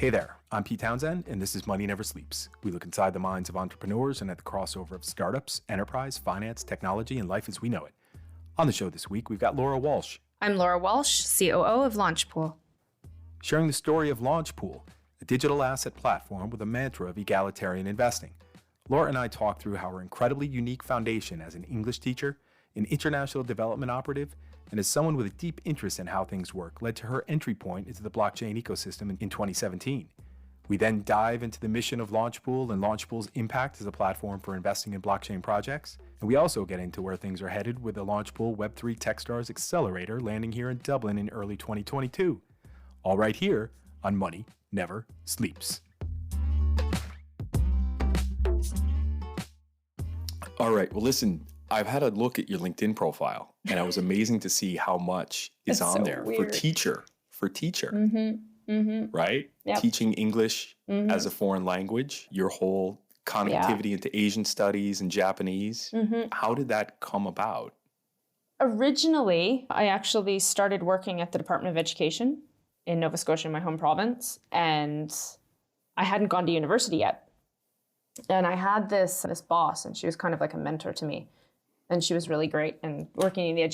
Hey there, I'm Pete Townsend, and this is Money Never Sleeps. We look inside the minds of entrepreneurs and at the crossover of startups, enterprise, finance, technology, and life as we know it. On the show this week, we've got Laura Walsh. I'm Laura Walsh, COO of Launchpool. Sharing the story of Launchpool, a digital asset platform with a mantra of egalitarian investing. Laura and I talked through how her incredibly unique foundation as an English teacher, an international development operative, and as someone with a deep interest in how things work led to her entry point into the blockchain ecosystem in 2017. We then dive into the mission of Launchpool and Launchpool's impact as a platform for investing in blockchain projects. And we also get into where things are headed with the Launchpool Web3 Techstars Accelerator landing here in Dublin in early 2022. All right here on Money Never Sleeps. All right, well listen, I've had a look at your LinkedIn profile, and it was amazing to see how much is on so there weird. for teacher, right? Yep. Teaching English as a foreign language, your whole connectivity into Asian studies and Japanese. How did that come about? Originally, I actually started working at the Department of Education in Nova Scotia, my home province, and I hadn't gone to university yet. And I had this boss, and she was kind of like a mentor to me. And she was really great. And working in the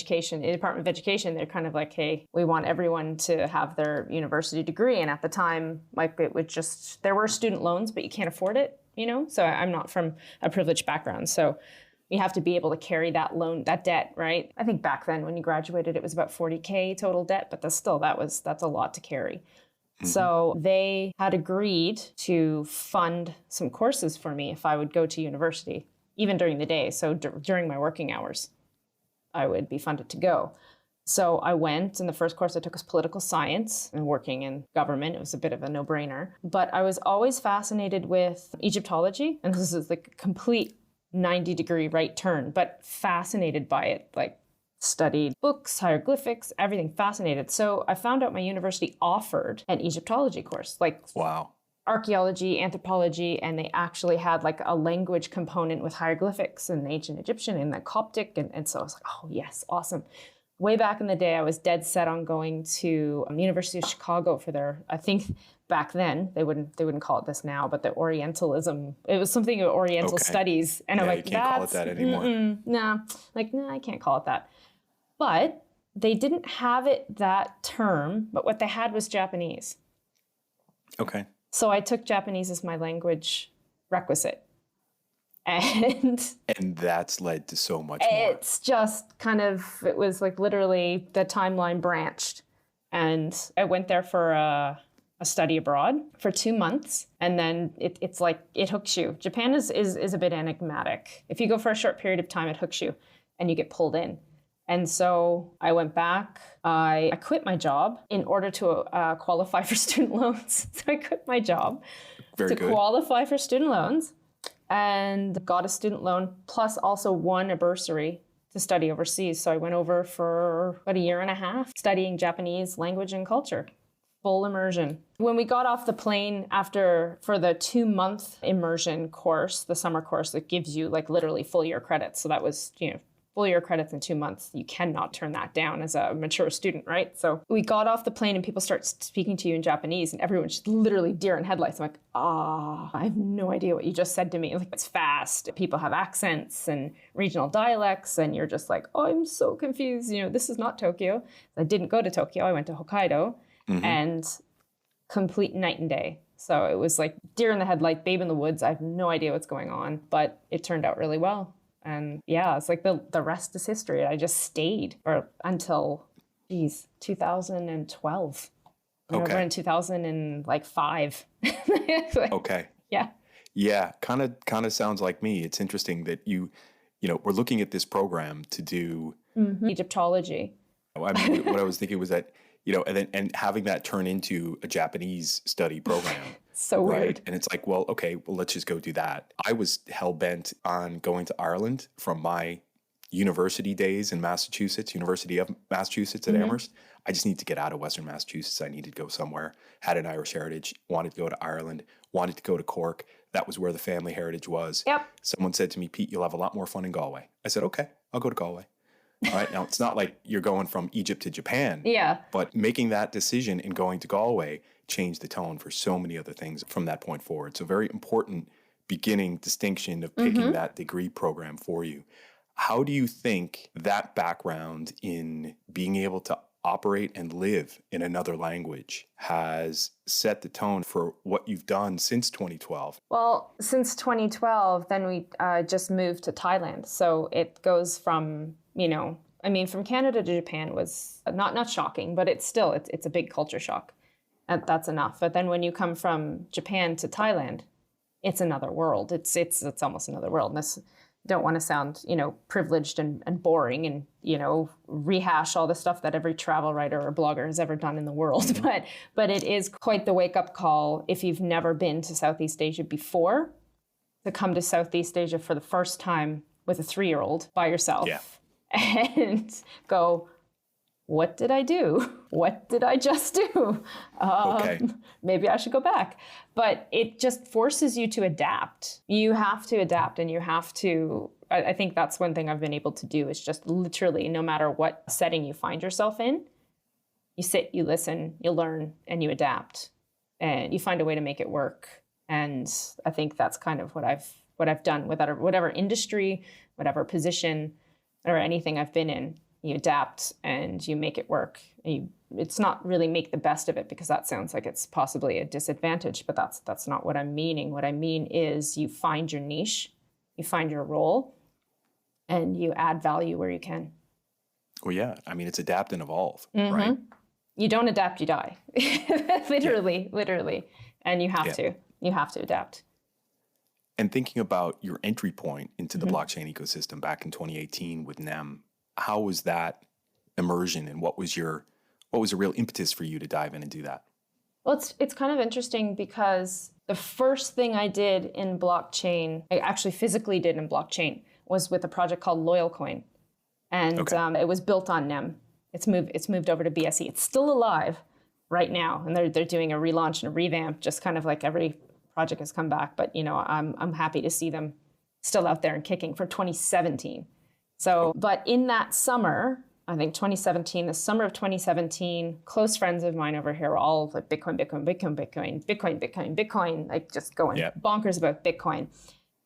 Department of Education, they're kind of like, hey, we want everyone to have their university degree. And at the time, like it would just, there were student loans, but you can't afford it, you know? So I'm not from a privileged background. So you have to be able to carry that loan, that debt, right? I think back then when you graduated, it was about 40K total debt, but that's a lot to carry. So they had agreed to fund some courses for me if I would go to university, even during the day. So during my working hours, I would be funded to go. So I went, and the first course I took was political science, and working in government, it was a bit of a no-brainer. But I was always fascinated with Egyptology, and this is like a complete 90-degree right turn, but fascinated by it, like studied books, hieroglyphics, everything, fascinated. So I found out my university offered an Egyptology course, like Wow. archaeology, anthropology, and they actually had like a language component with hieroglyphics and ancient Egyptian and the Coptic. And so I was like, oh yes, awesome. Way back in the day, I was dead set on going to the University of Chicago for their, I think back then, they wouldn't call it this now, but the Orientalism, it was something of Oriental studies. And I'm like, you can't call it that anymore. No, I can't call it that. But they didn't have it that term, but what they had was Japanese. Okay. So I took Japanese as my language requisite. And that's led to so much more. It's just kind of, it was like literally the timeline branched. And I went there for a study abroad for 2 months. And then it's like, it hooks you. Japan is a bit enigmatic. If you go for a short period of time, it hooks you and you get pulled in. And so I went back, I quit my job in order to qualify for student loans. So I quit my job qualify for student loans and got a student loan, plus also won a bursary to study overseas. So I went over for about 1.5 years studying Japanese language and culture, full immersion. When we got off the plane for the 2-month immersion course, the summer course that gives you like literally full year credits. So that was, full year credits in 2 months. You cannot turn that down as a mature student, right? So we got off the plane and people start speaking to you in Japanese and everyone's just literally deer in headlights. I'm like, I have no idea what you just said to me. Like, it's fast. People have accents and regional dialects and you're just like, oh, I'm so confused. This is not Tokyo. I didn't go to Tokyo. I went to Hokkaido and complete night and day. So it was like deer in the headlight, babe in the woods. I have no idea what's going on, but it turned out really well. And yeah, it's like the rest is history. I just stayed until 2012. Okay. We're in 2005. Okay. Yeah. Yeah. Kind of sounds like me. It's interesting that we're looking at this program to do Egyptology. What I was thinking was that, and having that turn into a Japanese study program. So weird. Right? And it's like, well, okay, let's just go do that. I was hell-bent on going to Ireland from my university days in Massachusetts, University of Massachusetts at Amherst. I just need to get out of Western Massachusetts. I needed to go somewhere, had an Irish heritage, wanted to go to Ireland, wanted to go to Cork. That was where the family heritage was. Yep. Someone said to me, Pete, you'll have a lot more fun in Galway. I said, okay, I'll go to Galway. All right. Now, it's not like you're going from Egypt to Japan. Yeah. But making that decision and going to Galway changed the tone for so many other things from that point forward. So very important beginning distinction of picking that degree program for you. How do you think that background in being able to operate and live in another language has set the tone for what you've done since 2012? Well, since 2012, then we just moved to Thailand. So it goes from, from Canada to Japan was not shocking, but it's a big culture shock. And that's enough. But then when you come from Japan to Thailand, it's another world. It's almost another world. And this, don't want to sound, privileged and boring and, rehash all the stuff that every travel writer or blogger has ever done in the world. But it is quite the wake-up call if you've never been to Southeast Asia before, to come to Southeast Asia for the first time with a 3-year-old by yourself and go, what did I do? What did I just do? Maybe I should go back. But it just forces you to adapt. You have to adapt, and you have to, I think that's one thing I've been able to do is just literally, no matter what setting you find yourself in, you sit, you listen, you learn, and you adapt. And you find a way to make it work. And I think that's kind of what I've done with whatever industry, whatever position, or anything I've been in. You adapt and you make it work. It's not really make the best of it, because that sounds like it's possibly a disadvantage, but that's not what I'm meaning. What I mean is you find your niche, you find your role, and you add value where you can. Well, yeah. I mean, it's adapt and evolve, right? You don't adapt, you die. literally. And you have to. You have to adapt. And thinking about your entry point into the blockchain ecosystem back in 2018 with NEM, how was that immersion, and what was the real impetus for you to dive in and do that? Well, it's kind of interesting because the first thing I did in blockchain, I actually physically did in blockchain, was with a project called LoyalCoin. And it was built on NEM. It's moved over to BSC. It's still alive right now. And they're doing a relaunch and a revamp, just kind of like every project has come back. But, I'm happy to see them still out there and kicking for 2017. So, but in that summer, I think the summer of 2017, close friends of mine over here were all like Bitcoin, like just going bonkers about Bitcoin.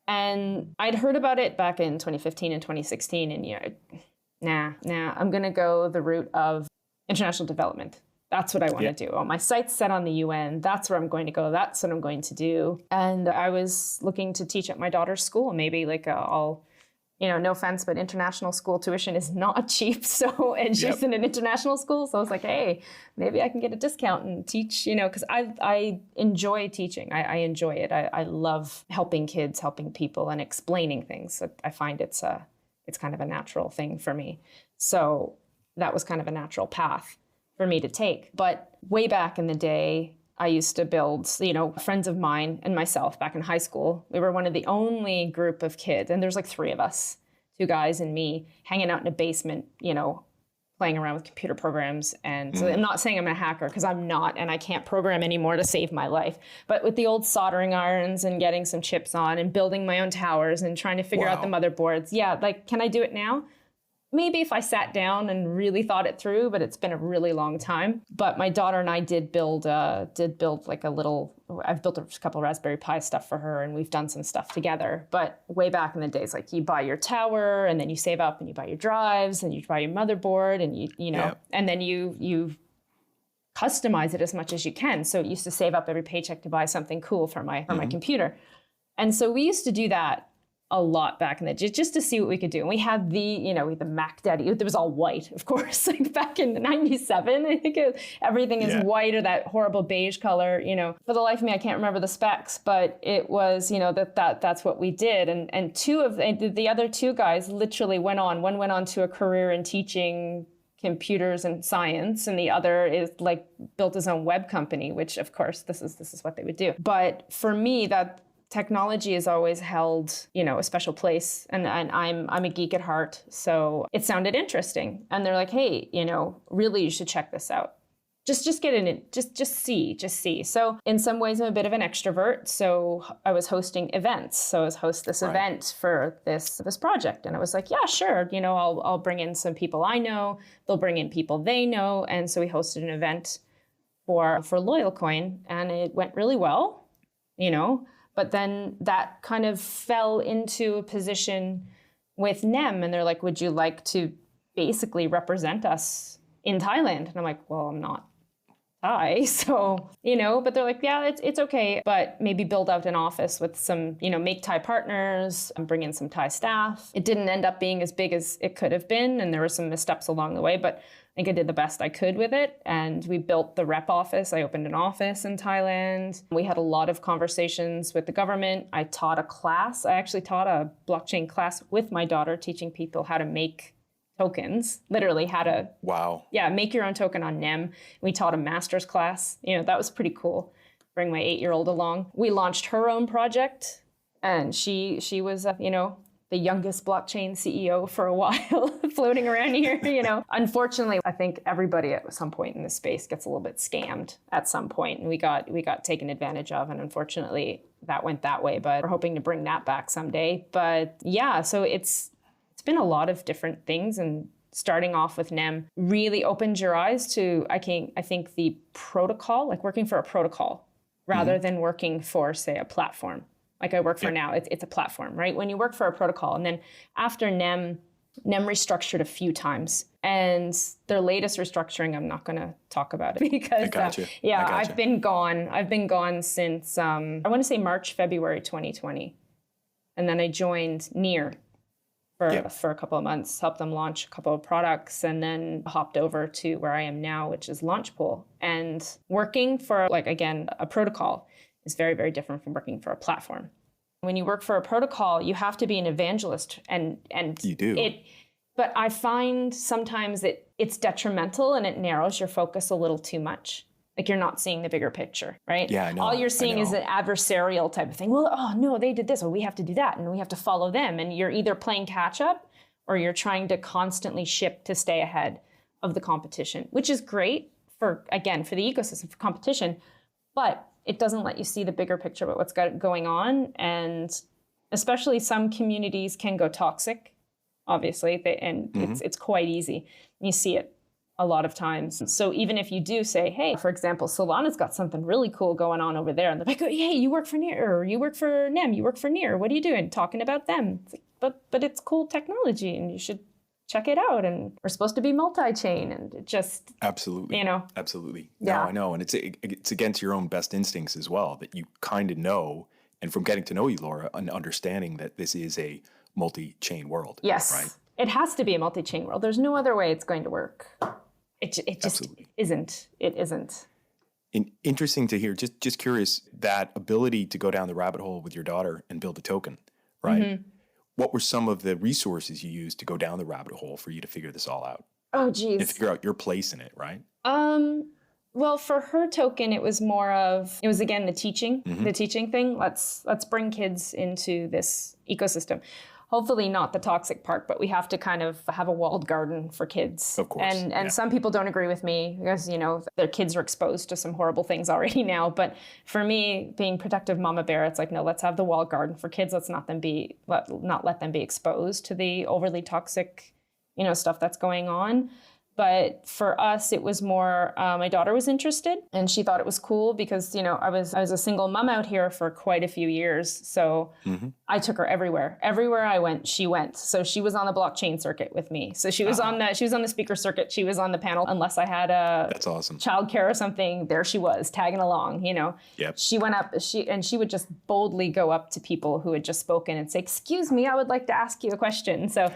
And I'd heard about it back in 2015 and 2016, and I'm going to go the route of international development. That's what I want to do. Oh, my sight's set on the UN. That's where I'm going to go. That's what I'm going to do. And I was looking to teach at my daughter's school. Maybe like no offense, but international school tuition is not cheap. So, and she's in an international school. So I was like, hey, maybe I can get a discount and teach, because I enjoy teaching. I enjoy it. I love helping kids, helping people, and explaining things. I find it's kind of a natural thing for me. So that was kind of a natural path for me to take. But way back in the day, I used to build, friends of mine and myself back in high school. We were one of the only group of kids, and there's like 3 of us, 2 guys and me, hanging out in a basement, playing around with computer programs. And so I'm not saying I'm a hacker, because I'm not, and I can't program anymore to save my life. But with the old soldering irons and getting some chips on and building my own towers and trying to figure out the motherboards. Yeah, like, can I do it now? Maybe if I sat down and really thought it through, but it's been a really long time. But my daughter and I did build like a little, I've built a couple Raspberry Pi stuff for her, and we've done some stuff together. But way back in the days, like, you buy your tower, and then you save up and you buy your drives, and you buy your motherboard, and and then you customize it as much as you can. So it used to save up every paycheck to buy something cool for my computer. And so we used to do that a lot back in the day, just to see what we could do. And we had the Mac Daddy. It was all white, of course. Like back in '97, I think everything is white, or that horrible beige color. For the life of me, I can't remember the specs, but it was, that's what we did. And the other 2 guys literally went on. One went on to a career in teaching computers and science, and the other is like built his own web company, which of course this is what they would do. But for me, that technology has always held, a special place, and I'm a geek at heart, so it sounded interesting. And they're like, hey, really, you should check this out. just get in it, just see. So in some ways I'm a bit of an extrovert. So I was hosting events. So I was host this event for this project. And I was like, yeah, sure. I'll bring in some people I know. They'll bring in people they know. And so we hosted an event for LoyalCoin, and it went really well, but then that kind of fell into a position with NEM, and they're like, would you like to basically represent us in Thailand? And I'm like, well, I'm not Thai, so, but they're like, yeah, it's okay, but maybe build out an office with some, make Thai partners and bring in some Thai staff. It didn't end up being as big as it could have been, and there were some missteps along the way, but I think I did the best I could with it. And we built the rep office. I opened an office in Thailand. We had a lot of conversations with the government. I taught a class. I actually taught a blockchain class with my daughter, teaching people how to make tokens, literally how to make your own token on NEM. We taught a master's class. That was pretty cool. Bring my 8-year-old along. We launched her own project, and she was the youngest blockchain CEO for a while, floating around here. Unfortunately, I think everybody at some point in this space gets a little bit scammed at some point, and we got taken advantage of, and unfortunately that went that way, but we're hoping to bring that back someday. But yeah, so it's been a lot of different things, and starting off with NEM really opened your eyes to, I think the protocol, like working for a protocol rather than working for, say, a platform. Like I work for now, it's a platform, right? When you work for a protocol, and then after NEM restructured a few times, and their latest restructuring, I'm not going to talk about it because I've been gone. I've been gone since, I want to say March, February 2020. And then I joined Near for a couple of months, helped them launch a couple of products, and then hopped over to where I am now, which is Launchpool. And working for, a protocol is very, very different from working for a platform. When you work for a protocol, you have to be an evangelist, and you do. But I find sometimes it's detrimental, and it narrows your focus a little too much. Like you're not seeing the bigger picture, right? Yeah, I know. All you're seeing is an adversarial type of thing. Well, oh no, they did this, well, we have to do that, and we have to follow them. And you're either playing catch up, or you're trying to constantly ship to stay ahead of the competition, which is great for the ecosystem, for competition, but it doesn't let you see the bigger picture about what's going on. And especially some communities can go toxic, obviously, it's quite easy. You see it a lot of times. So even if you do say, hey, for example, Solana's got something really cool going on over there, and they're like, hey, you work for Near, or you work for NEM, you work for Near, what are you doing? Talking about them. It's like, but it's cool technology, and you should check it out, and we're supposed to be multi-chain, and it just absolutely. Yeah. No, I know, and it's against your own best instincts as well, that you kind of know, and from getting to know you, Laura, an understanding that this is a multi-chain world. Yes, right? It has to be a multi-chain world. There's no other way it's going to work. It just Absolutely. isn't. It isn't. Interesting to hear. Just curious, that ability to go down the rabbit hole with your daughter and build a token, right? Mm-hmm. What were some of the resources you used to go down the rabbit hole for you to figure this all out? Oh, geez. And figure out your place in it, right? Well, for her token, it was again the teaching thing. Let's bring kids into this ecosystem. Hopefully not the toxic part, but we have to kind of have a walled garden for kids. Of course. And some people don't agree with me because, their kids are exposed to some horrible things already now. But for me, being protective mama bear, it's like, no, let's have the walled garden for kids. Let's not let them be exposed to the overly toxic, stuff that's going on. But for us, it was more, my daughter was interested, and she thought it was cool because, I was a single mom out here for quite a few years. So I took her everywhere. Everywhere I went, she went. So she was on the blockchain circuit with me. So she was on the speaker circuit. She was on the panel. Unless I had that's awesome. Childcare or something, there she was tagging along, Yep. She went up, she would just boldly go up to people who had just spoken and say, "Excuse me, I would like to ask you a question." So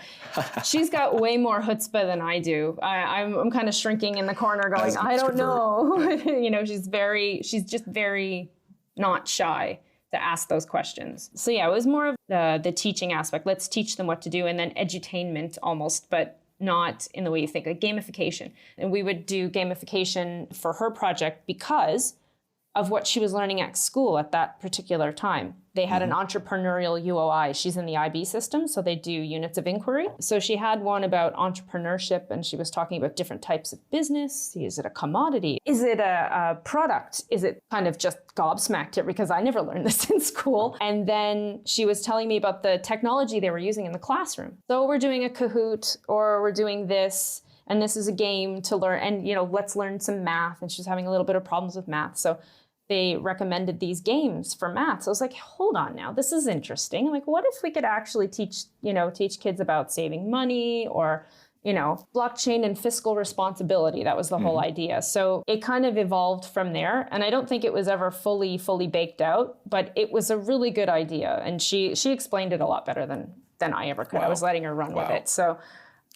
she's got way more chutzpah than I do. I'm kind of shrinking in the corner going, I don't know. She's just very not shy to ask those questions. So yeah, it was more of the teaching aspect. Let's teach them what to do, and then edutainment almost, but not in the way you think, like gamification. And we would do gamification for her project because of what she was learning at school at that particular time. They had an entrepreneurial UOI. She's in the IB system, so they do units of inquiry. So she had one about entrepreneurship, and she was talking about different types of business. Is it a commodity? Is it a product? Is it kind of just gobsmacked it because I never learned this in school? And then she was telling me about the technology they were using in the classroom. So we're doing a Kahoot, or we're doing this, and this is a game to learn, and let's learn some math. And she's having a little bit of problems with math. So they recommended these games for math. So I was like, hold on now, this is interesting. I'm like, what if we could actually teach kids about saving money, or, blockchain and fiscal responsibility? That was the whole idea. So it kind of evolved from there. And I don't think it was ever fully baked out, but it was a really good idea. And she explained it a lot better than I ever could. Wow. I was letting her run with it. So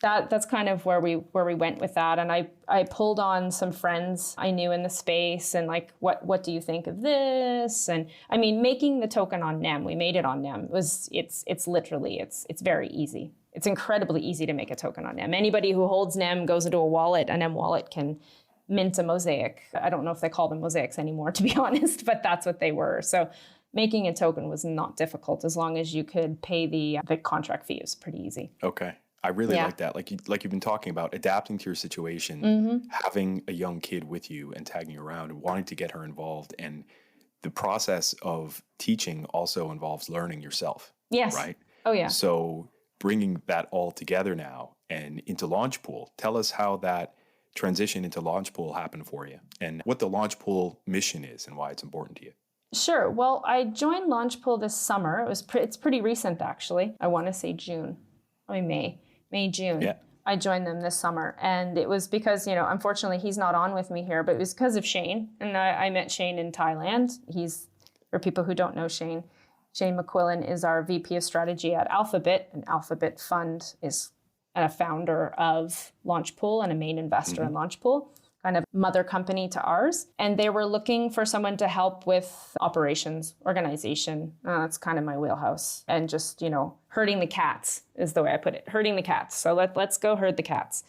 that's kind of where we went with that. And I pulled on some friends I knew in the space, and like, what do you think of this? And I mean, making the token on NEM, we made it on NEM. It's literally very easy. It's incredibly easy to make a token on NEM. Anybody who holds NEM goes into a NEM wallet can mint a mosaic. I don't know if they call them mosaics anymore, to be honest, but that's what they were. So making a token was not difficult as long as you could pay the contract fee. It was pretty easy. Okay. I really like that. Like you've been talking about adapting to your situation, having a young kid with you and tagging you around and wanting to get her involved. And the process of teaching also involves learning yourself. Yes. Right? Oh, yeah. So bringing that all together now and into Launchpool, tell us how that transition into Launchpool happened for you and what the Launchpool mission is and why it's important to you. Sure. Well, I joined Launchpool this summer. It's pretty recent, actually. I want to say June. I mean, May, June. Yeah. I joined them this summer. And it was because, unfortunately, he's not on with me here, but it was because of Shane. And I met Shane in Thailand. For people who don't know Shane McQuillan is our VP of strategy at Alphabet. And Alphabet Fund is a founder of Launchpool and a main investor in Launchpool, kind of mother company to ours. And they were looking for someone to help with operations, organization. That's kind of my wheelhouse. And just, herding the cats is the way I put it, herding the cats. So let's go herd the cats.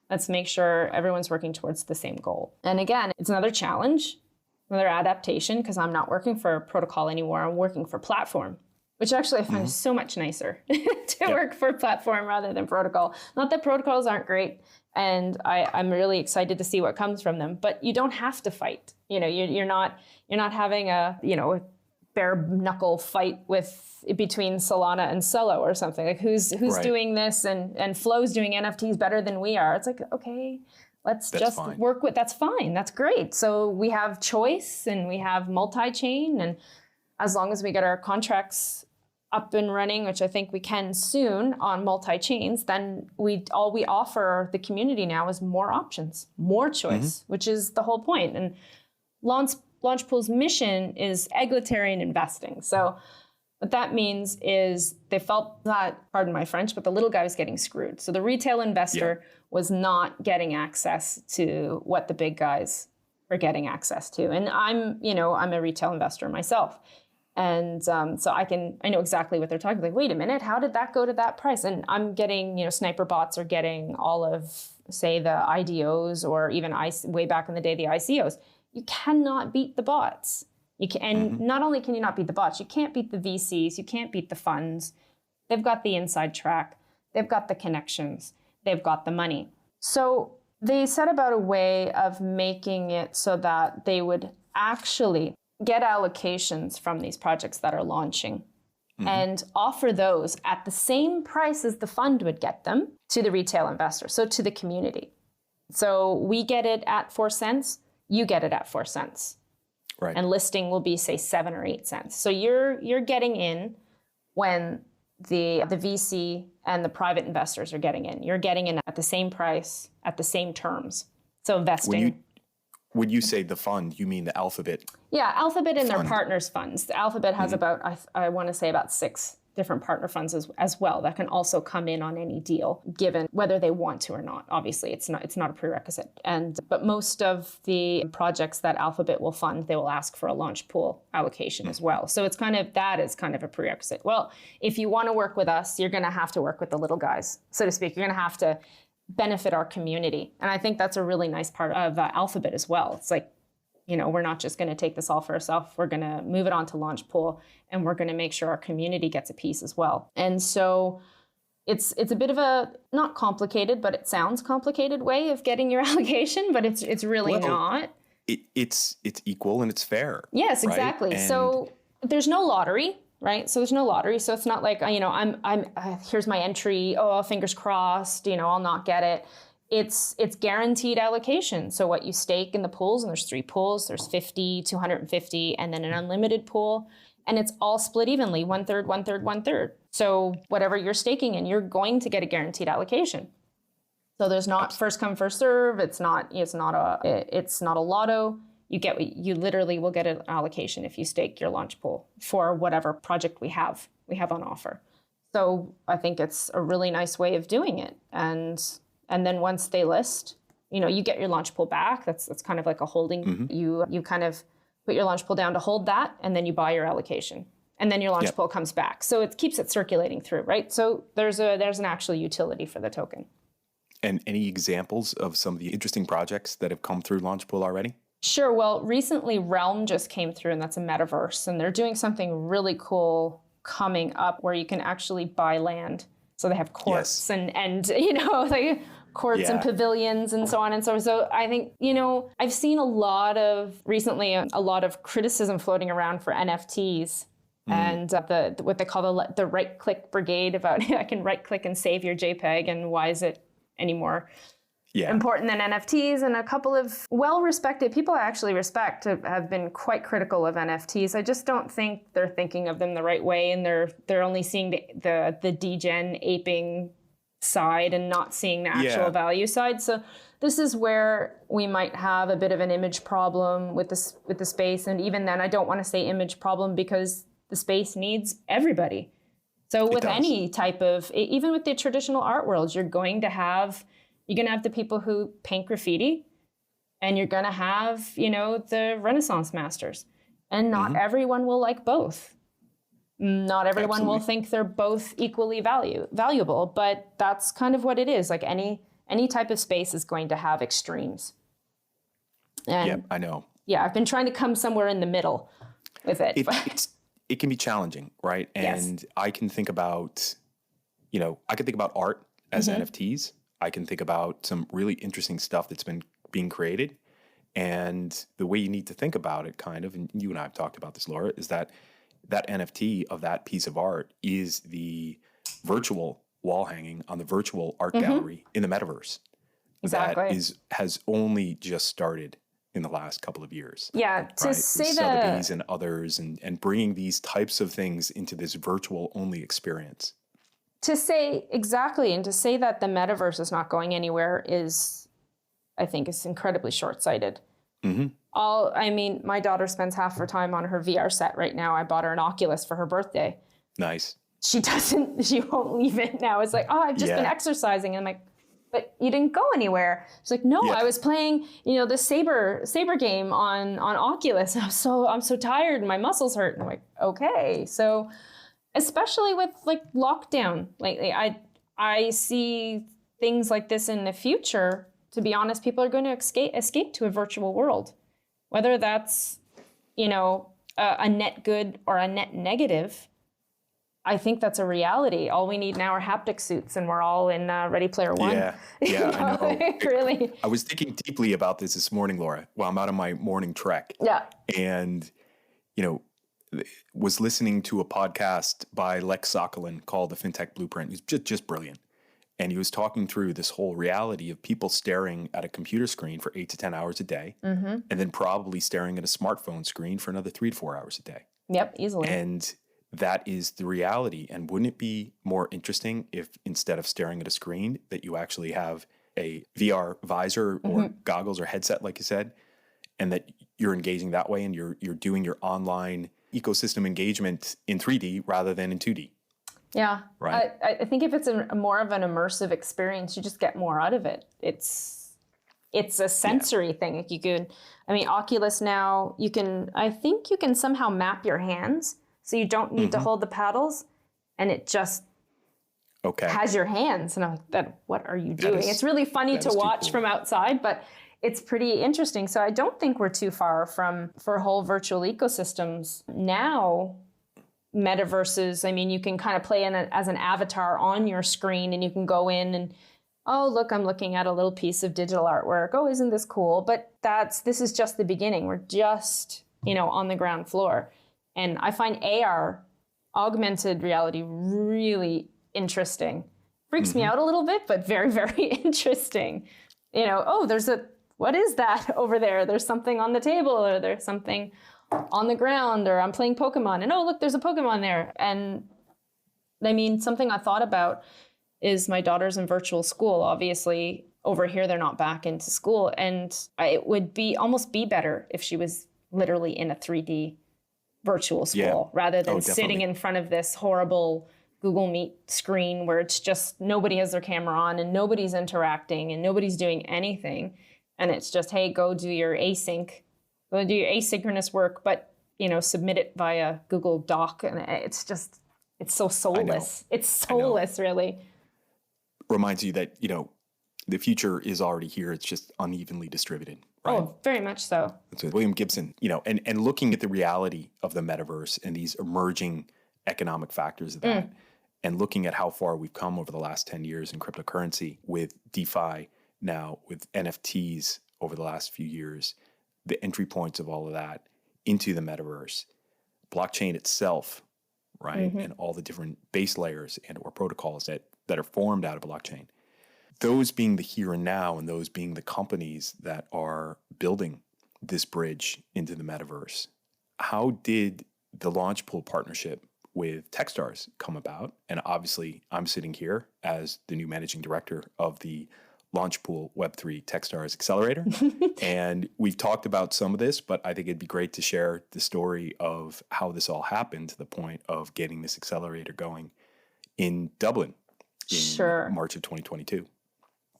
Let's make sure everyone's working towards the same goal. And again, it's another challenge, another adaptation, because I'm not working for protocol anymore. I'm working for platform, which actually I find is so much nicer to work for platform rather than protocol. Not that protocols aren't great. And I'm really excited to see what comes from them. But you don't have to fight. You're not having a bare knuckle fight between Solana and Celo or something. Like who's doing this and Flow's doing NFTs better than we are. It's like, okay, let's work with, that's fine. That's great. So we have choice and we have multi-chain, and as long as we get our contracts up and running, which I think we can soon on multi-chains, then all we offer the community now is more options, more choice, which is the whole point. And Launchpool's mission is egalitarian investing. So what that means is they felt that, pardon my French, but the little guy was getting screwed. So the retail investor was not getting access to what the big guys are getting access to. And I'm a retail investor myself. And so I know exactly what they're talking about. Like, wait a minute, how did that go to that price? And I'm getting, sniper bots are getting all of, say, the IDOs, or even way back in the day, the ICOs. You cannot beat the bots. And not only can you not beat the bots, you can't beat the VCs, you can't beat the funds. They've got the inside track, they've got the connections, they've got the money. So they set about a way of making it so that they would actually get allocations from these projects that are launching and offer those at the same price as the fund would get them to the retail investor, so to the community. So we get it at 4 cents, you get it at 4 cents. Right. And listing will be, say, 7 or 8 cents. So you're getting in when the VC and the private investors are getting in. You're getting in at the same price, at the same terms. So investing. When you say the fund, you mean the Alphabet? Yeah, Alphabet and their partners funds. The Alphabet has about, I want to say about 6 different partner funds as well that can also come in on any deal, given whether they want to or not. Obviously, it's not a prerequisite. But most of the projects that Alphabet will fund, they will ask for a Launchpool allocation as well. So that is kind of a prerequisite. Well, if you want to work with us, you're going to have to work with the little guys, so to speak. You're going to have to benefit our community. And I think that's a really nice part of Alphabet as well. It's like, we're not just going to take this all for ourselves. We're going to move it on to Launchpool, and we're going to make sure our community gets a piece as well. And so it's a bit of a not complicated, but it sounds complicated way of getting your allocation, but it's really not. It's equal and it's fair. Yes, right? exactly. And so there's no lottery, right? So there's no lottery. So it's not like, I'm here's my entry. Oh, fingers crossed, I'll not get it. It's guaranteed allocation. So what you stake in the pools, and there's 3 pools, there's 50, 250, and then an unlimited pool. And it's all split evenly, 1/3, 1/3, 1/3. So whatever you're staking in, you're going to get a guaranteed allocation. So there's not first come, first serve. It's not a lotto. You literally will get an allocation if you stake your Launchpool for whatever project we have on offer. So I think it's a really nice way of doing it. And then once they list, you get your Launchpool back. That's kind of like a holding. Mm-hmm. You kind of put your Launchpool down to hold that, and then you buy your allocation. And then your Launchpool comes back. So it keeps it circulating through, right? So there's an actual utility for the token. And any examples of some of the interesting projects that have come through Launchpool already? Sure. Well, recently Realm just came through, and that's a metaverse. And they're doing something really cool coming up where you can actually buy land. So they have courts and like courts and pavilions and so on and so on. So I think, I've seen a lot of criticism floating around for NFTs and what they call the right click brigade about I can right click and save your JPEG, and why is it any more important than NFTs? And a couple of well-respected people I actually respect have been quite critical of NFTs. I just don't think they're thinking of them the right way, and they're only seeing the degen aping side and not seeing the actual value side. So this is where we might have a bit of an image problem with the space. And even then, I don't want to say image problem because the space needs everybody. So with any type of, even with the traditional art world, you're going to have the people who paint graffiti, and you're going to have, the Renaissance masters. And not everyone will like both. Not everyone will think they're both equally valuable, but that's kind of what it is. Like any type of space is going to have extremes. And I know. Yeah, I've been trying to come somewhere in the middle with it. It can be challenging, right? And I can think about, art as NFTs. I can think about some really interesting stuff that's been being created. And the way you need to think about it, kind of, and you and I have talked about this, Laura, is that NFT of that piece of art is the virtual wall hanging on the virtual art gallery in the metaverse. Exactly. That has only just started in the last couple of years. Yeah, to say that Sotheby's and others, and bringing these types of things into this virtual only experience. To say exactly, and to say that the metaverse is not going anywhere I think is incredibly short-sighted. My daughter spends half her time on her VR set right now. I bought her an Oculus for her birthday. Nice. She won't leave it now. It's like, I've just been exercising. And I'm like, but you didn't go anywhere. She's like, no, I was playing, the saber game on Oculus. And I'm so tired and my muscles hurt. And I'm like, okay. So especially with like lockdown lately, I see things like this in the future. To be honest, people are going to escape to a virtual world, whether that's, a net good or a net negative. I think that's a reality. All we need now are haptic suits, and we're all in Ready Player One. Yeah, I know. Really. I was thinking deeply about this morning, Laura, while I'm out on my morning trek. Yeah. And, was listening to a podcast by Lex Sokolin called The FinTech Blueprint. He's just brilliant. And he was talking through this whole reality of people staring at a computer screen for 8 to 10 hours a day, and then probably staring at a smartphone screen for another 3 to 4 hours a day. Yep, easily. And that is the reality. And wouldn't it be more interesting if instead of staring at a screen that you actually have a VR visor or goggles or headset, like you said, and that you're engaging that way and you're doing your online ecosystem engagement in 3D rather than in 2D? Yeah, right. I think if it's more of an immersive experience, you just get more out of it. It's a sensory thing. Like Oculus now, I think you can somehow map your hands, so you don't need to hold the paddles, and it just has your hands. And I'm like, what are you doing? It's really funny to watch from outside, but it's pretty interesting. So I don't think we're too far from for whole virtual ecosystems. Now, metaverses, I mean, you can kind of play in it as an avatar on your screen, and you can go in and, oh, look, I'm looking at a little piece of digital artwork. Oh, isn't this cool? But this is just the beginning. We're just, on the ground floor. And I find AR, augmented reality, really interesting. Freaks me out a little bit, but very, very interesting. Oh, what is that over there? There's something on the table, or there's something on the ground, or I'm playing Pokemon, and oh, look, there's a Pokemon there. And I mean, something I thought about is my daughter's in virtual school. Obviously, over here, they're not back into school. And it would almost be better if she was literally in a 3D virtual school rather than sitting in front of this horrible Google Meet screen where it's just nobody has their camera on and nobody's interacting and nobody's doing anything. And it's just, hey, go do your asynchronous work, but, submit it via Google Doc. And it's so soulless. It's soulless, really. Reminds you that, the future is already here. It's just unevenly distributed. Right? Oh, very much so. That's with William Gibson, and looking at the reality of the metaverse and these emerging economic factors of that, and looking at how far we've come over the last 10 years in cryptocurrency with DeFi now, with NFTs over the last few years, the entry points of all of that into the metaverse, blockchain itself, right? And all the different base layers and or protocols that are formed out of blockchain. Those being the here and now, and those being the companies that are building this bridge into the metaverse. How did the Launchpool partnership with Techstars come about? And obviously, I'm sitting here as the new managing director of the Launchpool Web3 Techstars Accelerator. And we've talked about some of this, but I think it'd be great to share the story of how this all happened to the point of getting this accelerator going in Dublin in March of 2022.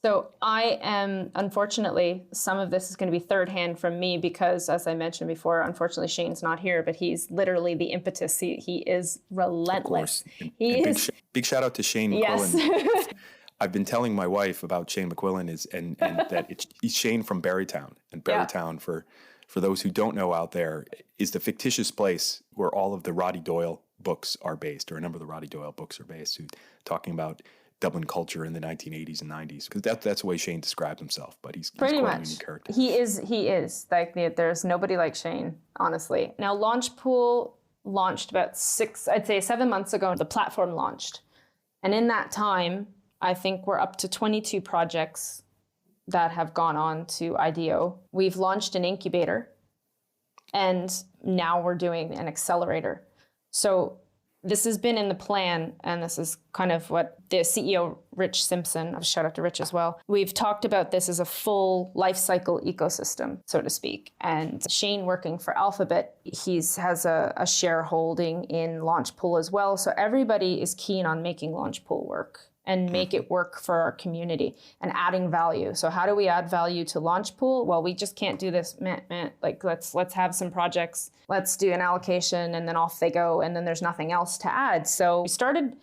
So I am, unfortunately, some of this is going to be third hand from me because, as I mentioned before, unfortunately, Shane's not here, but he's literally the impetus. He is relentless. Big shout out to Shane McQuillan. I've been telling my wife about Shane McQuillan and that he's Shane from Barrytown. And Barrytown, for those who don't know out there, is the fictitious place where all of the Roddy Doyle books are based, or a number of the Roddy Doyle books are based, talking about Dublin culture in the 1980s and 90s, because that's the way Shane describes himself. But he's quite a unique character. He is. Like, there's nobody like Shane, honestly. Now, Launchpool launched about 7 months ago. The platform launched. And in that time, I think we're up to 22 projects that have gone on to IDO. We've launched an incubator, and now we're doing an accelerator. So this has been in the plan, and this is kind of what the CEO, Rich Simpson, a shout out to Rich as well, we've talked about this as a full life cycle ecosystem, so to speak. And Shane, working for Alphabet, has a shareholding in Launchpool as well. So everybody is keen on making Launchpool work and make it work for our community and adding value. So how do we add value to Launchpool? Well, we just can't do this, like let's have some projects, let's do an allocation, and then off they go, and then there's nothing else to add. So we started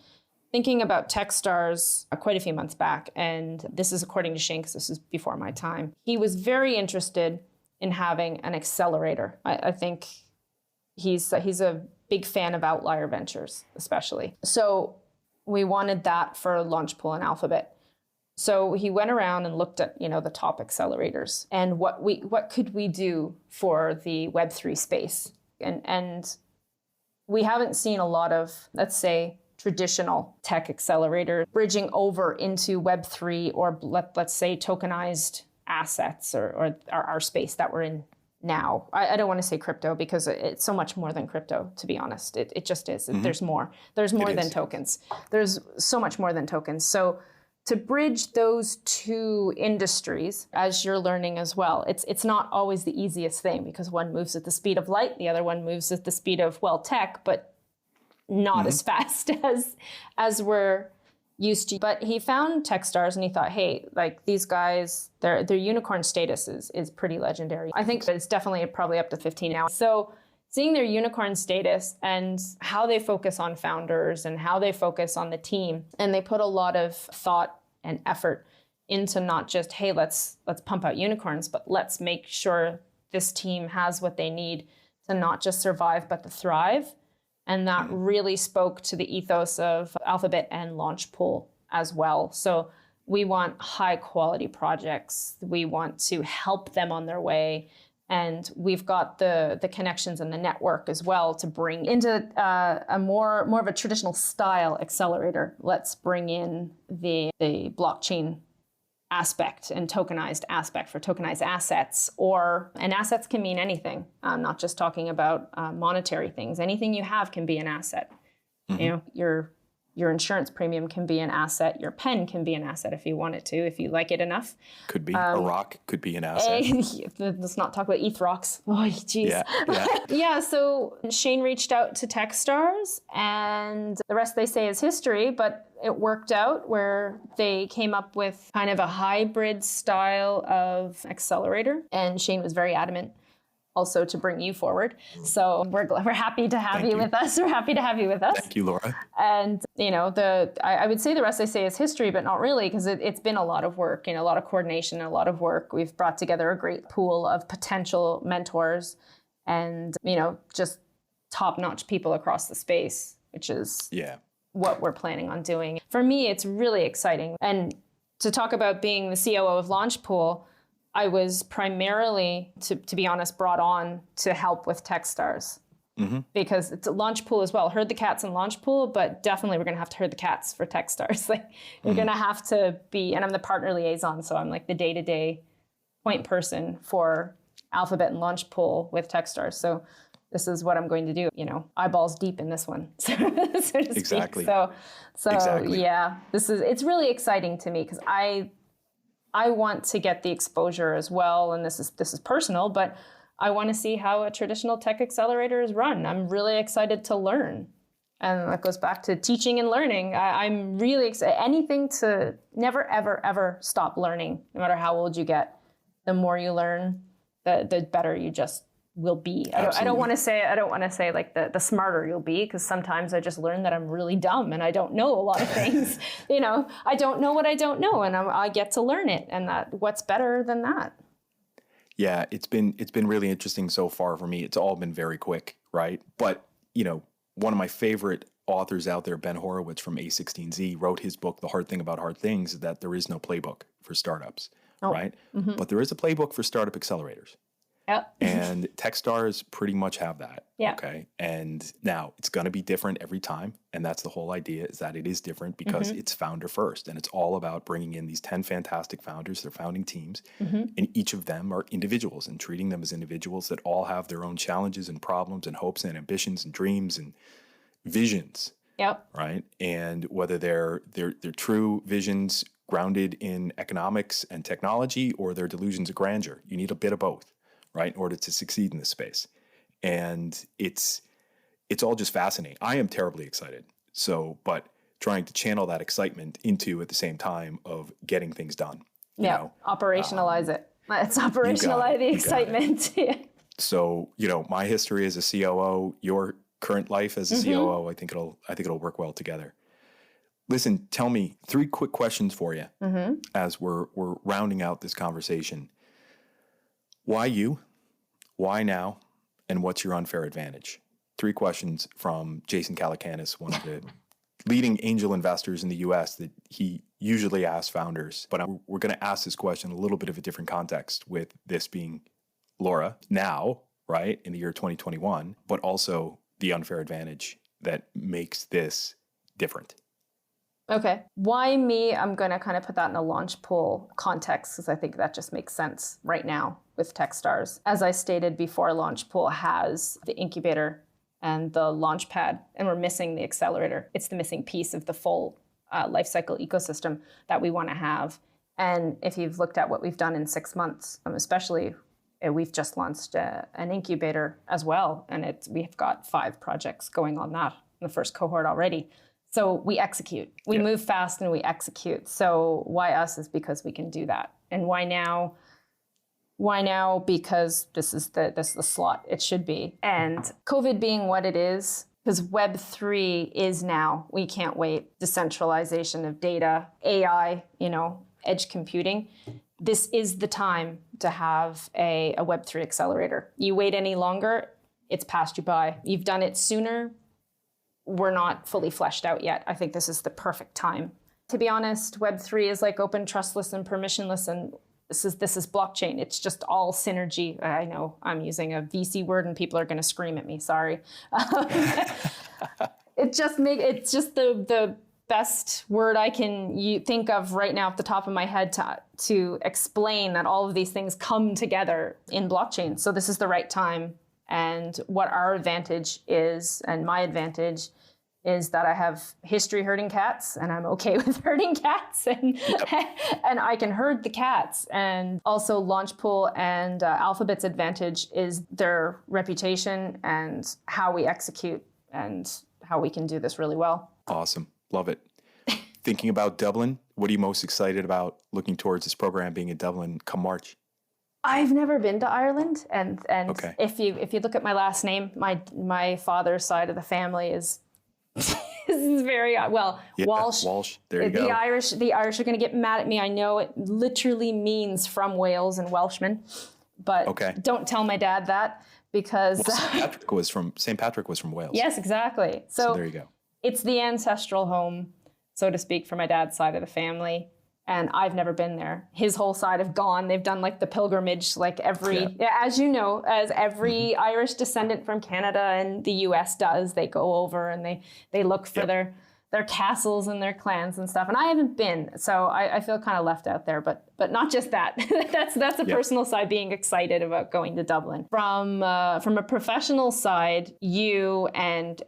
thinking about Techstars quite a few months back, and this is according to Shane, because this is before my time. He was very interested in having an accelerator. I think he's a big fan of outlier ventures, especially. So we wanted that for Launchpool and Alphabet. So he went around and looked at, the top accelerators and what could we do for the Web3 space. And we haven't seen a lot of, let's say, traditional tech accelerators bridging over into Web3 or let's say tokenized assets or our space that we're in now. I don't want to say crypto because it's so much more than crypto, to be honest. It just is. There's more. There's more than tokens. There's so much more than tokens. So to bridge those two industries, as you're learning as well, it's not always the easiest thing because one moves at the speed of light, the other one moves at the speed of, tech, but not as fast as we're used to. But he found Techstars and he thought, hey, like these guys, their unicorn status is pretty legendary. I think it's definitely probably up to 15 now. So seeing their unicorn status and how they focus on founders and how they focus on the team, and they put a lot of thought and effort into not just, hey, let's pump out unicorns, but let's make sure this team has what they need to not just survive, but to thrive. And that really spoke to the ethos of Alphabet and Launchpool as well. So we want high quality projects. We want to help them on their way. And we've got the connections and the network as well to bring into a more of a traditional style accelerator. Let's bring in the blockchain aspect and tokenized aspect for tokenized assets, and assets can mean anything. I'm not just talking about monetary things. Anything you have can be an asset. You know, your insurance premium can be an asset. Your pen can be an asset if you want it to, if you like it enough. Could be a rock, could be an asset. Let's not talk about ETH rocks. Oh, geez. Yeah. Yeah, so Shane reached out to Techstars, and the rest they say is history, but it worked out where they came up with kind of a hybrid style of accelerator, and Shane was very adamant also to bring you forward. So we're happy to have you with us. We're happy to have you with us. Thank you, Laura. And, you know, I would say the rest I say is history, but not really, because it's been a lot of work, a lot of coordination, a lot of work. We've brought together a great pool of potential mentors and, just top-notch people across the space, which is what we're planning on doing. For me, it's really exciting. And to talk about being the COO of Launchpool, I was primarily, to be honest, brought on to help with Techstars. Because it's a Launchpool as well. Herd the cats in Launchpool, but definitely we're going to have to herd the cats for Techstars. You're going to have to be, and I'm the partner liaison, so I'm like the day-to-day point person for Alphabet and Launchpool with Techstars. So this is what I'm going to do, eyeballs deep in this one, so to speak. Exactly. So exactly. Yeah, it's really exciting to me because I want to get the exposure as well, and this is personal, but I want to see how a traditional tech accelerator is run. I'm really excited to learn. And that goes back to teaching and learning. I'm really excited. Anything to never, ever, ever stop learning, no matter how old you get. The more you learn, the better you just will be. I don't want to say like the smarter you'll be, because sometimes I just learn that I'm really dumb and I don't know a lot of things. I don't know what I don't know, and I get to learn it. And what's better than that? Yeah, it's been really interesting so far for me. It's all been very quick, right? But one of my favorite authors out there, Ben Horowitz from A16Z, wrote his book, The Hard Thing About Hard Things, is that there is no playbook for startups, right? But there is a playbook for startup accelerators. Yep. And Techstars pretty much have that. Yeah. Okay. And now it's going to be different every time. And that's the whole idea, is that it is different because it's founder first. And it's all about bringing in these 10 fantastic founders, their founding teams. And each of them are individuals, and treating them as individuals that all have their own challenges and problems and hopes and ambitions and dreams and visions. Yep. Right. And whether they're true visions grounded in economics and technology, or their delusions of grandeur, you need a bit of both, right, in order to succeed in this space. And it's all just fascinating. I am terribly excited. But trying to channel that excitement into, at the same time, of getting things done. Operationalize it. Let's operationalize the excitement. So, my history as a COO, your current life as a COO, I think it'll work well together. Listen, tell me 3 quick questions for you as we're rounding out this conversation. Why you? Why now? And what's your unfair advantage? 3 questions from Jason Calacanis, one of the leading angel investors in the U.S. that he usually asks founders. But we're going to ask this question in a little bit of a different context, with this being Laura now, right, in the year 2021, but also the unfair advantage that makes this different. Okay. Why me? I'm going to kind of put that in a Launchpool context, because I think that just makes sense right now with Techstars. As I stated before, Launchpool has the incubator and the launchpad, and we're missing the accelerator. It's the missing piece of the full lifecycle ecosystem that we want to have. And if you've looked at what we've done in 6 months, especially we've just launched an incubator as well, and we've got 5 projects going on that in the first cohort already. So we execute. We move fast and we execute. So why us is because we can do that. And why now? Why now? Because this is the slot it should be. And COVID being what it is, because Web3 is now. We can't wait. Decentralization of data, AI, edge computing, this is the time to have a Web3 accelerator. You wait any longer, it's passed you by. You've done it sooner, we're not fully fleshed out yet. I think this is the perfect time. To be honest, Web3 is like open, trustless, and permissionless, and this is blockchain. It's just all synergy. I know I'm using a VC word and people are going to scream at me. Sorry. It's just the best word I can think of right now off the top of my head to explain that all of these things come together in blockchain. So this is the right time. And what our advantage is, and my advantage, is that I have history herding cats, and I'm okay with herding cats, and and I can herd the cats. And also Launchpool and Alphabet's advantage is their reputation and how we execute and how we can do this really well. Awesome. Love it. Thinking about Dublin, what are you most excited about looking towards this program being in Dublin come March? I've never been to Ireland, and okay. if you look at my last name, my father's side of the family is very well. Yeah, Walsh. There you go. The Irish are going to get mad at me. I know it literally means from Wales and Welshman, but don't tell my dad that because St. Patrick was from Wales. Yes, exactly. So there you go. It's the ancestral home, so to speak, for my dad's side of the family. And I've never been there. His whole side have gone. They've done like the pilgrimage, like as you know, as every Irish descendant from Canada and the US does, they go over and they look for their castles and their clans and stuff. And I haven't been, so I feel kind of left out there, but not just that. that's a personal side, being excited about going to Dublin. From a professional side, you and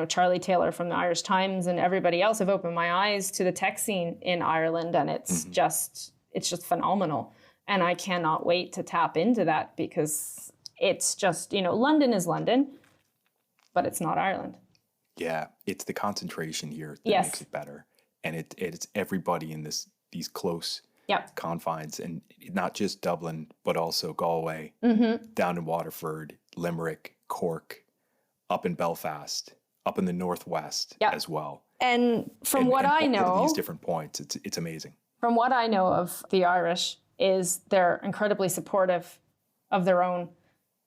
Charlie Taylor from the Irish Times and everybody else have opened my eyes to the tech scene in Ireland, and it's just phenomenal. And I cannot wait to tap into that because it's just, London is London, but it's not Ireland. Yeah, it's the concentration here that makes it better. And it's everybody in these close confines, and not just Dublin, but also Galway, down in Waterford, Limerick, Cork, up in Belfast, up in the Northwest as well. And from what I know, these different points, it's amazing. From what I know of the Irish is they're incredibly supportive of their own.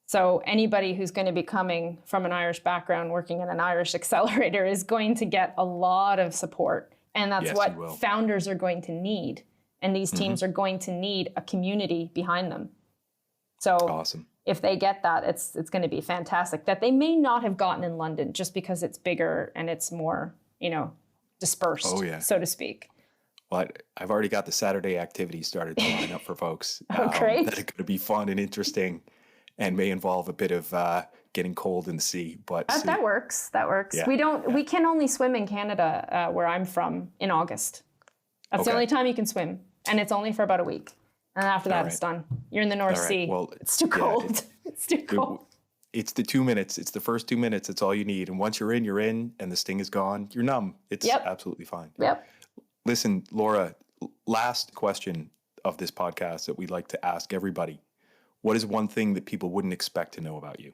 So anybody who's going to be coming from an Irish background working in an Irish accelerator is going to get a lot of support. And that's what founders are going to need. And these teams are going to need a community behind them. So awesome. If they get that, it's going to be fantastic. That they may not have gotten in London just because it's bigger and it's more, dispersed, so to speak. Well, I've already got the Saturday activities started to line up for folks. Great. That are going to be fun and interesting. And may involve a bit of getting cold in the sea, but that works. That works. Yeah, we can only swim in Canada, where I'm from, in August. That's the only time you can swim, and it's only for about a week. And after that, it's done. You're in the North Sea. Well, it's too cold. It's too cold. It's the 2 minutes. It's the first 2 minutes. It's all you need. And once you're in, and the sting is gone. You're numb. It's absolutely fine. Yep. Listen, Laura. Last question of this podcast that we'd like to ask everybody. What is one thing that people wouldn't expect to know about you?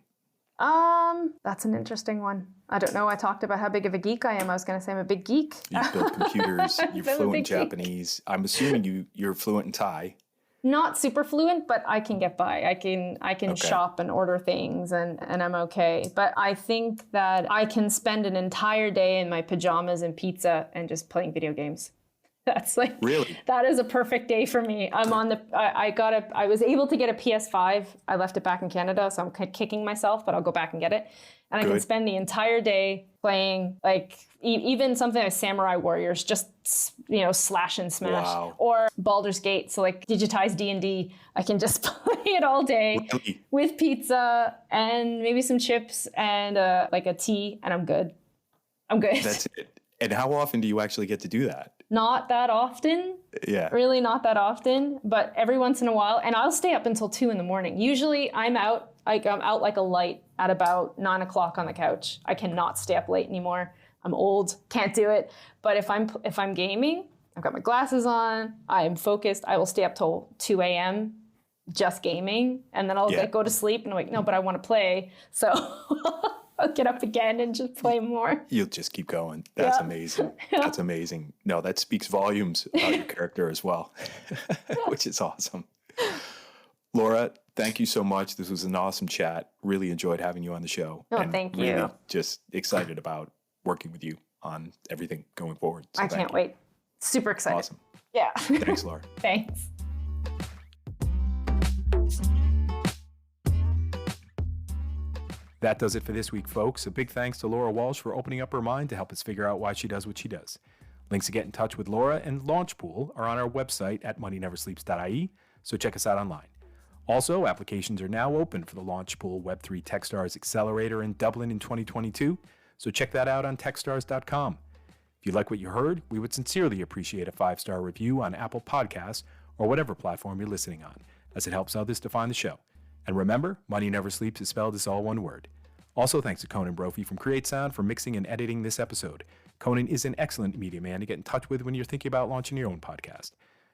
That's an interesting one. I don't know. I talked about how big of a geek I am. I was going to say I'm a big geek. You build computers. You're fluent in Japanese. I'm assuming you're fluent in Thai. Not super fluent, but I can get by. I can shop and order things and I'm okay. But I think that I can spend an entire day in my pajamas and pizza and just playing video games. That's that is a perfect day for me. I'm on I was able to get a PS5. I left it back in Canada, so I'm kicking myself, but I'll go back and get it. And I can spend the entire day playing even something like Samurai Warriors, just, slash and smash, or Baldur's Gate. So digitized D&D, I can just play it all day with pizza and maybe some chips and a tea, and I'm good. That's it. And how often do you actually get to do that? Not that often. Yeah. Really not that often, but every once in a while. And I'll stay up until 2 a.m. Usually I'm out like a light at about 9 o'clock on the couch. I cannot stay up late anymore. I'm old, can't do it. But if I'm gaming, I've got my glasses on, I am focused, I will stay up till 2 a.m. just gaming. And then I'll go to sleep and I'm like, no, but I want to play. So hook it up again and just play more. You'll just keep going. That's Yeah. amazing. That's amazing. No, that speaks volumes about your character as well, which is awesome. Laura, thank you so much. This was an awesome chat. Really enjoyed having you on the show. Oh, and thank really you. just excited about working with you on everything going forward. So I can't wait. Super excited. Awesome. Yeah. Thanks, Laura. Thanks. That does it for this week, folks. A big thanks to Laura Walsh for opening up her mind to help us figure out why she does what she does. Links to get in touch with Laura and Launchpool are on our website at moneyneversleeps.ie, so check us out online. Also, applications are now open for the Launchpool Web3 Techstars Accelerator in Dublin in 2022, so check that out on techstars.com. If you like what you heard, we would sincerely appreciate a 5-star review on Apple Podcasts or whatever platform you're listening on, as it helps others to find the show. And remember, Money Never Sleeps is spelled as all one word. Also, thanks to Conan Brophy from Create Sound for mixing and editing this episode. Conan is an excellent media man to get in touch with when you're thinking about launching your own podcast.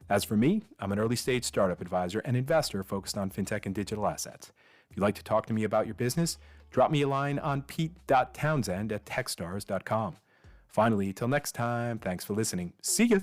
As for me, I'm an early-stage startup advisor and investor focused on fintech and digital assets. If you'd like to talk to me about your business, drop me a line on pete.townsend@techstars.com. Finally, till next time, thanks for listening. See ya!